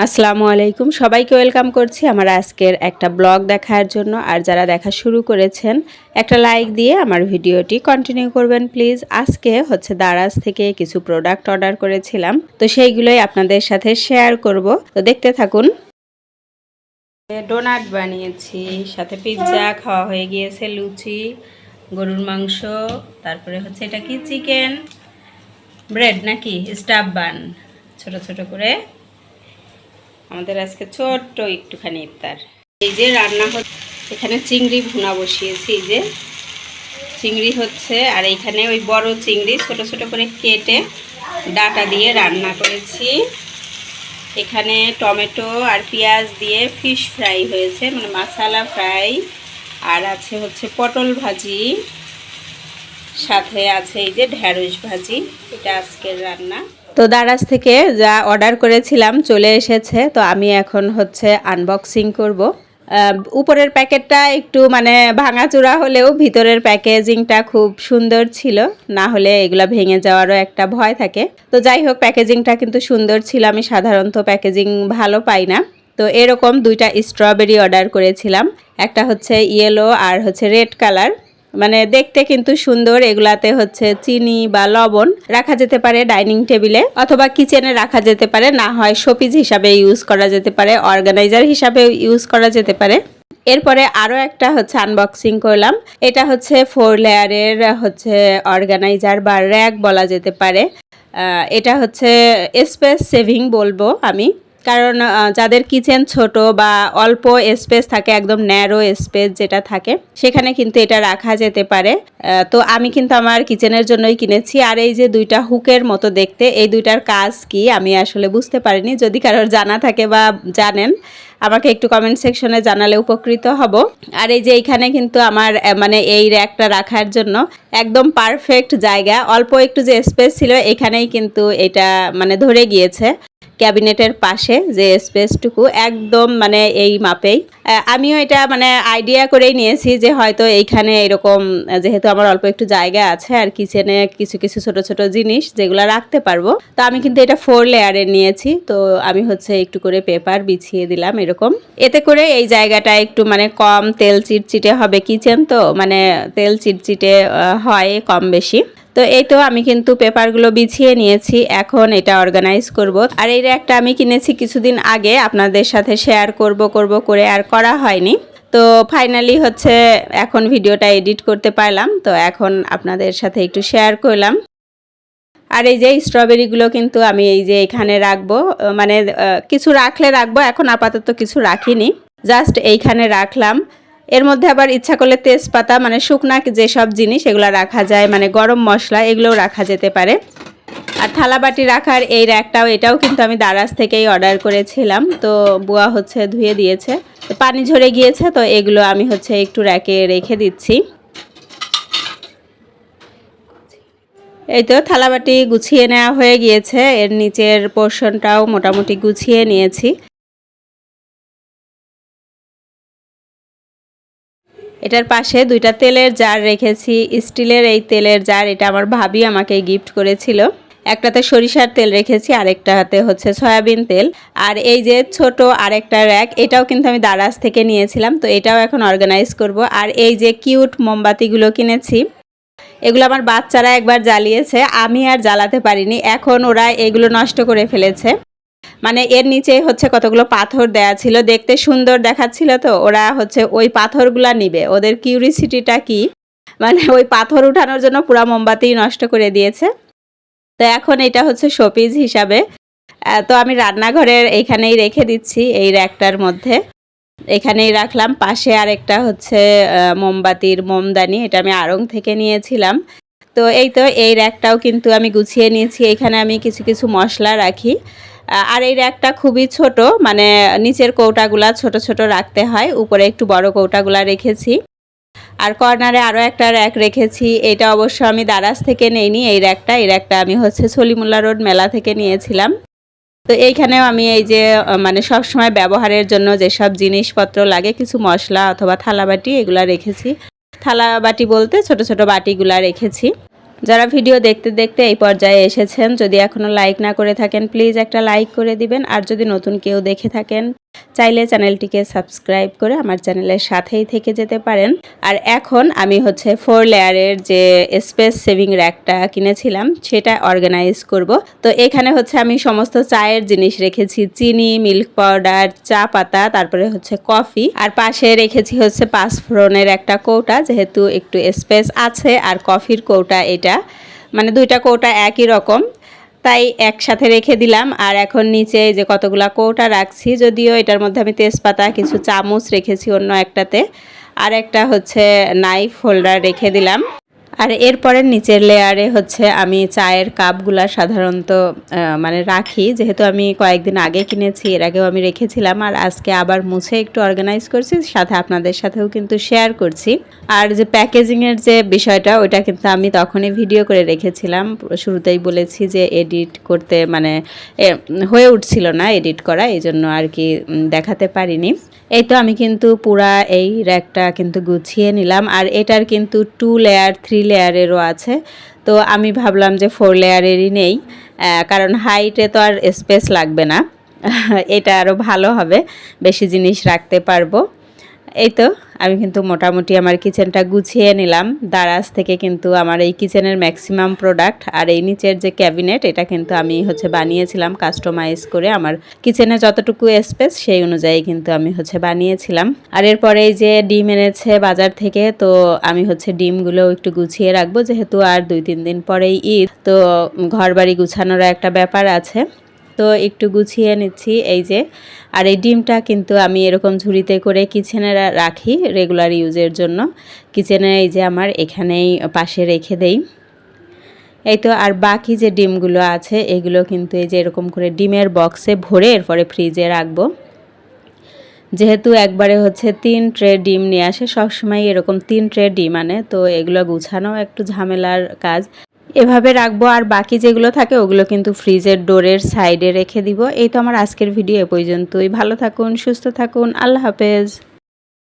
আসসালামু আলাইকুম, সবাইকে ওয়েলকাম করছি আমার আজকের একটা ব্লগ দেখার জন্য। আর যারা দেখা শুরু করেছেন একটা লাইক দিয়ে আমার ভিডিওটি কন্টিনিউ করবেন প্লিজ। আজকে হচ্ছে দারাজ থেকে কিছু প্রোডাক্ট অর্ডার করেছিলাম, তো সেইগুলোই আপনাদের সাথে শেয়ার করব, তো দেখতে থাকুন। ডোনাট বানিয়েছি, সাথে পিৎজা খাওয়া হয়ে গিয়েছে, লুচি, গরুর মাংস, তারপরে হচ্ছে এটা কি চিকেন ব্রেড নাকি স্টাফ বান, ছোট ছোট করে আমাদের আজকে ছোট্ট একটুখানি ইফতার। এই যে রান্না হচ্ছে, এখানে চিংড়ি ভুনা বসিয়েছি, এই যে চিংড়ি হচ্ছে, আর এইখানে ওই বড় চিংড়ি ছোট ছোট করে কেটে ডাটা দিয়ে রান্না করেছি। এখানে টমেটো আর পেঁয়াজ দিয়ে ফিশ ফ্রাই হয়েছে, মানে মশলা ফ্রাই। আর আছে হচ্ছে পটল ভাজি, সাথে আছে এই যে ঢ্যাঁড়স ভাজি। এটা আজকের রান্না। তো দারাজ থেকে যা অর্ডার করেছিলাম চলে এসেছে, তো আমি এখন হচ্ছে আনবক্সিং করব। উপরের প্যাকেটটা একটু মানে ভাঙাচোরা হলেও ভিতরের প্যাকেজিংটা খুব সুন্দর ছিল, না হলে এগুলা ভেঙে যাওয়ারও একটা ভয় থাকে। তো যাই হোক, প্যাকেজিংটা কিন্তু সুন্দর ছিল, আমি সাধারণত প্যাকেজিং ভালো পাই না। তো এরকম দুইটা স্ট্রবেরি অর্ডার করেছিলাম, একটা হচ্ছে ইয়েলো আর হচ্ছে রেড কালার, মানে দেখতে কিন্তু সুন্দর। এগুলাতে হচ্ছে চিনি বা লবণ রাখা যেতে পারে ডাইনিং টেবিলে, অথবা কিচেনে রাখা যেতে পারে, না হয় শোপিস হিসাবে ইউজ করা যেতে পারে, অর্গানাইজার হিসাবে ইউজ করা যেতে পারে। এরপরে আরও একটা হচ্ছে আনবক্সিং করলাম। এটা হচ্ছে 4 লেয়ারের হচ্ছে অর্গানাইজার বা র্যাক বলা যেতে পারে। এটা হচ্ছে স্পেস সেভিং বলবো আমি, কারণ যাদের কিচেন ছোট বা অল্প স্পেস থাকে, একদম ন্যারো স্পেস যেটা থাকে, সেখানে কিন্তু এটা রাখা যেতে পারে। তো আমি কিন্তু আমার কিচেনের জন্যই কিনেছি। আর এই যে দুইটা হুকের মতো দেখতে, এই দুইটার কাজ কি আমি আসলে বুঝতে পারিনি, যদি কারোর জানা থাকে বা জানেন আমাকে একটু কমেন্ট সেকশনে জানালে উপকৃত হব। আর এই যে এইখানে কিন্তু আমার মানে এই র্যাকটা রাখার জন্য একদম পারফেক্ট জায়গা, অল্প একটু যে স্পেস ছিল এখানেই কিন্তু এটা মানে ধরে গিয়েছে। ক্যাবিনেটের পাশে যে স্পেসটুকু একদম মানে এই মাপেই। আমিও এটা মানে আইডিয়া করেই নিয়েছি যে হয়তো এইখানে এরকম, যেহেতু আমার অল্প একটু জায়গা আছে আর কিচেনে কিছু কিছু ছোট ছোট জিনিস যেগুলো রাখতে পারবো, তো আমি কিন্তু এটা 4 লেয়ারের নিয়েছি। তো আমি হচ্ছে একটু করে পেপার বিছিয়ে দিলাম এরকম, এতে করে এই জায়গাটা একটু মানে কম তেল চিটচিটে হবে। কিচেন তো মানে তেল চিটচিটে হয় কম বেশি। তো এই তো আমি কিন্তু পেপারগুলো বিছিয়ে নিয়েছি, এখন এটা অর্গানাইজ করব। আর এই র্যাকটা আমি কিনেছি কিছুদিন আগে, আপনাদের সাথে শেয়ার করব করে আর করা হয়নি। তো ফাইনালি হচ্ছে এখন ভিডিওটা এডিট করতে পারলাম, তো এখন আপনাদের সাথে একটু শেয়ার করলাম। আর এই যে স্ট্রবেরিগুলো কিন্তু আমি এই যে এখানে রাখবো, মানে কিছু রাখলে রাখবো, এখন আপাতত কিছু রাখিনি, জাস্ট এইখানে রাখলাম। এর মধ্যে আবার ইচ্ছা করলে তেজপাতা মানে শুকনা যেসব জিনিস এগুলো রাখা যায়, মানে গরম মশলা এগুলোও রাখা যেতে পারে। আর থালাবাটি রাখার এই র্যাকটাও, এটাও কিন্তু আমি দারাজ থেকেই অর্ডার করেছিলাম। তো বুয়া হচ্ছে ধুয়ে দিয়েছে, তো পানি ঝরে গিয়েছে, তো এগুলো আমি হচ্ছে একটু র্যাকে রেখে দিচ্ছি। এই তো থালাবাটি গুছিয়ে নেওয়া হয়ে গিয়েছে, এর নিচের পোর্শনটাও মোটামুটি গুছিয়ে নিয়েছি। এটার পাশে দুইটা তেলের জার রেখেছি, স্টিলের এই তেলের জার, এটা আমার ভাবি আমাকে গিফট করেছিল। একটাতে সরিষার তেল রেখেছি, আরেকটাতে হচ্ছে সয়াবিন তেল। আর এই যে ছোট আরেকটা র্যাক, এটাও কিন্তু আমি দারাজ থেকে নিয়েছিলাম, তো এটাও এখন অর্গানাইজ করব। আর এই যে কিউট মোমবাতিগুলো কিনেছি, এগুলো আমার বাচ্চারা একবার জ্বালিয়েছে, আমি আর জ্বালাতে পারিনি, এখন ওরা এগুলো নষ্ট করে ফেলেছে। মানে এর নিচে হচ্ছে কতগুলো পাথর দেয়া ছিল, দেখতে সুন্দর দেখাচ্ছিল, তো ওরা হচ্ছে ওই পাথরগুলা নিবে, ওদের কিউরিসিটিটা কি, মানে ওই পাথর উঠানোর জন্য পুরা মোমবাতি নষ্ট করে দিয়েছে। তো এখন এটা হচ্ছে শোপিস হিসাবে। তো আমি রান্নাঘরের এইখানেই রেখে দিচ্ছি, এই র্যাকটার মধ্যে এখানেই রাখলাম। পাশে আরেকটা হচ্ছে মোমবাতির মোমদানি, এটা আমি আড়ং থেকে নিয়েছিলাম। তো এই তো এই র্যাকটাও কিন্তু আমি গুছিয়ে নিয়েছি, এখানে আমি কিছু কিছু মশলা রাখি। আর এই র্যাকটা খুবই ছোট, মানে নিচের কৌটাগুলা ছোট ছোট রাখতে হয়, উপরে একটু বড় কৌটাগুলা রেখেছি। আর কর্নারে আরও একটা র্যাক রেখেছি, এটা অবশ্য আমি দারাজ থেকে নেইনি, এই র্যাকটা আমি হচ্ছে সলিমুল্লাহ রোড মেলা থেকে নিয়েছিলাম। তো এইখানেও আমি এই যে মানে সবসময় ব্যবহারের জন্য যেসব জিনিসপত্র লাগে, কিছু মশলা অথবা থালাবাটি এগুলা রেখেছি। থালাবাটি বলতে ছোট ছোট বাটিগুলা রেখেছি। যারা ভিডিও দেখতে দেখতে এই পর্যায়ে এসেছেন, যদি এখনও লাইক না করে থাকেন প্লিজ একটা লাইক করে দিবেন। আর যদি নতুন কেউ দেখে থাকেন চাইলে চ্যানেলটিকে সাবস্ক্রাইব করে আমার চ্যানেলের সাথেই থেকে যেতে পারেন। আর এখন আমি হচ্ছে 4 লেয়ারের যে স্পেস সেভিং র্যাকটা কিনেছিলাম সেটা অর্গানাইজ করব। তো এখানে হচ্ছে আমি সমস্ত চায়ের জিনিস রেখেছি, চিনি, মিল্ক পাউডার, চা পাতা, তারপরে হচ্ছে কফি, আর পাশে রেখেছি হচ্ছে 5 ফোড়নের একটা কৌটা, যেহেতু একটু স্পেস আছে। আর কফির কৌটা এটা, মানে দুইটা কৌটা একই রকম, তাই একসাথে রেখে দিলাম। আর এখন নিচে যে কতগুলা কৌটা রাখছি, যদিও এটার মধ্যে আমি তেজপাতা, কিছু চামচ রেখেছি অন্য একটাতে, আর একটা হচ্ছে নাইফ হোল্ডার রেখে দিলাম। আর এরপরে নিচের লেয়ারে হচ্ছে আমি চায়ের কাপগুলা সাধারণত মানে রাখি, যেহেতু আমি কয়েকদিন আগে কিনেছি, এর আগেও আমি রেখেছিলাম। আর আজকে আবার মুছে একটু অর্গানাইজ করছি, সাথে আপনাদের সাথেও কিন্তু শেয়ার করছি। আর যে প্যাকেজিংয়ের যে বিষয়টা, ওইটা কিন্তু আমি তখনই ভিডিও করে রেখেছিলাম। শুরুতেই বলেছি যে এডিট করতে মানে হয়ে উঠছিল না এডিট করা, এই জন্য আর কি দেখাতে পারিনি। এই তো আমি কিন্তু পুরা এই র্যাকটা কিন্তু গুছিয়ে নিলাম। আর এটার কিন্তু 2 লেয়ার 3 লেয়ারেরও আছে, তো আমি ভাবলাম যে 4 লেয়ারেরই নেই, কারণ হাইটে তো আর স্পেস লাগবে না, এটা আরও ভালো হবে, বেশি জিনিস রাখতে পারবো। এই তো আমি কিন্তু মোটামুটি আমার কিচেনটা গুছিয়ে নিলাম। দারাজ থেকে কিন্তু আমার এই কিচেনের ম্যাক্সিমাম প্রোডাক্ট, আর এই নিচের যে ক্যাবিনেট, এটা কিন্তু আমি হচ্ছে বানিয়েছিলাম কাস্টমাইজ করে, আমার কিচেনে যতটুকু স্পেস সেই অনুযায়ী কিন্তু আমি হচ্ছে বানিয়েছিলাম। আর এরপরে এই যে ডিম এনেছে বাজার থেকে, তো আমি হচ্ছে ডিমগুলো একটু গুছিয়ে রাখবো, যেহেতু আর 2-3 দিন পরেই ঈদ, তো ঘর বাড়ি গুছানোর একটা ব্যাপার আছে, তো একটু গুছিয়ে নিচ্ছি। এই যে, আর এই ডিমটা কিন্তু আমি এরকম ঝুড়িতে করে কিচেনে রাখি রেগুলার ইউজের জন্য। কিচেনে এই যে আমার এখানেই পাশে রেখে দেই। এই তো, আর বাকি যে ডিমগুলো আছে এগুলো কিন্তু এই যে এরকম করে ডিমের বক্সে ভরে এরপরে ফ্রিজে রাখবো। যেহেতু একবারে হচ্ছে 3 ট্রে ডিম নিয়ে আসে, সবসময় এরকম 3 ট্রে ডিম আনে, তো এগুলো গুছানো একটু ঝামেলার কাজ। এভাবে রাখবো, আর বাকি যেগুলো থাকে ওগুলো কিন্তু ফ্রিজের ডোরের সাইডে রেখে দিব। এই তো আমার আজকের ভিডিও এ পর্যন্তই। ভালো থাকুন, সুস্থ থাকুন, আল্লাহ হাফেজ।